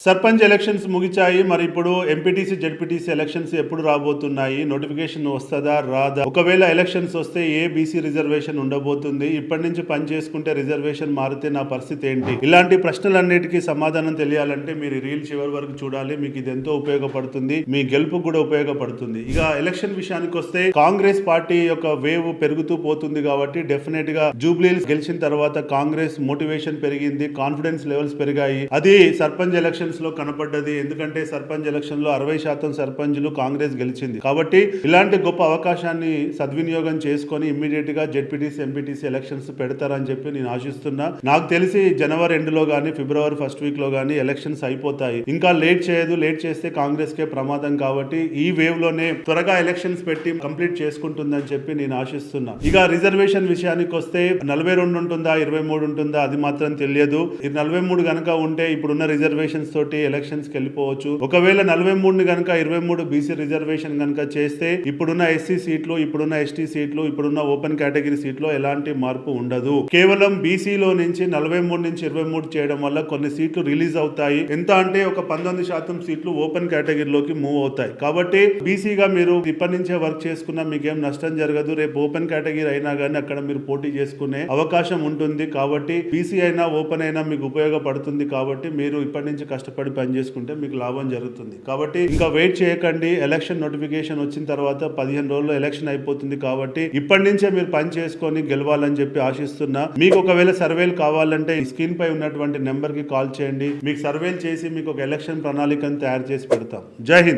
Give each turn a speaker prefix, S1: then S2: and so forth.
S1: Sarpanch elections ముగిచాయి. మరి ఇప్పుడు MPTC ZPTC elections ఎప్పుడు రాబోతున్నాయి? నోటిఫికేషన్ వస్తుందా రాదా? ఒకవేళ ఎలక్షన్స్ వస్తే ఏ బీసీ రిజర్వేషన్ ఉండబోతుంది? ఇప్పటి నుంచి పని చేసుకుంటే రిజర్వేషన్ మారితే నా పరిస్థితి ఏంటి? ఇలాంటి ప్రశ్నలన్నిటికీ సమాధానం తెలియాలంటే మీరు రీల్ చివరి వరకు చూడాలి. మీకు ఇది ఎంతో ఉపయోగపడుతుంది, మీ గెలుపు కూడా ఉపయోగపడుతుంది. ఇక ఎలక్షన్ విషయానికి వస్తే కాంగ్రెస్ పార్టీ యొక్క వేవ్ పెరుగుతూ పోతుంది కాబట్టి డెఫినెట్ గా జూబ్లీహిల్స్ గెలిచిన తర్వాత కాంగ్రెస్ మోటివేషన్ పెరిగింది, కాన్ఫిడెన్స్ లెవెల్స్ పెరిగాయి. అది సర్పంచ్ ఎలక్షన్ లో కనపడ్డది. ఎందుకంటే సర్పంచ్ ఎలక్షన్ లో 60% సర్పంచ్లు కాంగ్రెస్ గెలిచింది. కాబట్టి ఇలాంటి గొప్ప అవకాశాన్ని సద్వినియోగం చేసుకొని ఇమ్మీడియట్ గా జెడ్పీటీసీ ఎంపీటీసీ ఎలక్షన్స్ పెడతారని చెప్పి నేను ఆశిస్తున్నా. నాకు తెలిసి జనవరి ఎండ్లో గానీ ఫిబ్రవరి ఫస్ట్ వీక్ లో గానీ ఎలక్షన్స్ అయిపోతాయి. ఇంకా లేట్ చేయదు, లేట్ చేస్తే కాంగ్రెస్ కే ప్రమాదం. కాబట్టి ఈ వేవ్ లోనే త్వరగా ఎలక్షన్స్ పెట్టి కంప్లీట్ చేసుకుంటుందని చెప్పి నేను ఆశిస్తున్నా. ఇక రిజర్వేషన్ విషయానికి వస్తే 42 ఉంటుందా 23 ఉంటుందా అది మాత్రం తెలియదు. 43 గనక ఉంటే ఇప్పుడున్న రిజర్వేషన్స్ తోటి ఎలక్షన్స్ కి వెళ్ళిపోవచ్చు. ఒకవేళ 43 గనక 23 బీసీ రిజర్వేషన్ గనక చేస్తే ఇప్పుడున్న ఎస్సీ సీట్లు, ఇప్పుడున్న ఎస్టీ సీట్లు, ఇప్పుడున్న ఓపెన్ కేటగిరీ సీట్లో ఎలాంటి మార్పు ఉండదు. కేవలం బీసీలో నుంచి 43 నుంచి 23 చేయడం వల్ల కొన్ని సీట్లు రిలీజ్ అవుతాయి. ఎంత అంటే ఒక 19% సీట్లు ఓపెన్ కేటగిరీలోకి మూవ్ అవుతాయి. కాబట్టి బీసీగా మీరు ఇప్పటి నుంచే వర్క్ చేసుకున్నా మీకేం నష్టం జరగదు. రేపు ఓపెన్ కేటగిరీ అయినా కానీ అక్కడ మీరు పోటీ చేసుకునే అవకాశం ఉంటుంది. కాబట్టి బీసీ అయినా ఓపెన్ అయినా మీకు ఉపయోగపడుతుంది. కాబట్టి మీరు ఇప్పటి నుంచి కష్టపడి పని చేసుకుంటే మీకు లాభం జరుగుతుంది. కాబట్టి ఇంకా వెయిట్ చేయకండి. ఎలక్షన్ నోటిఫికేషన్ వచ్చిన తర్వాత 15 రోజుల్లో ఎలక్షన్ అయిపోతుంది. కాబట్టి ఇప్పటి నుంచే మీరు పని చేసుకొని గెలవాలని చెప్పి ఆశిస్తున్నా. మీకు ఒకవేళ సర్వేలు కావాలంటే ఈ స్క్రీన్ పై ఉన్నటువంటి నెంబర్ కి కాల్ చేయండి. మీకు సర్వేలు చేసి మీకు ఒక ఎలక్షన్ ప్రణాళికను తయారు చేసి పెడతాం. జై హింద్.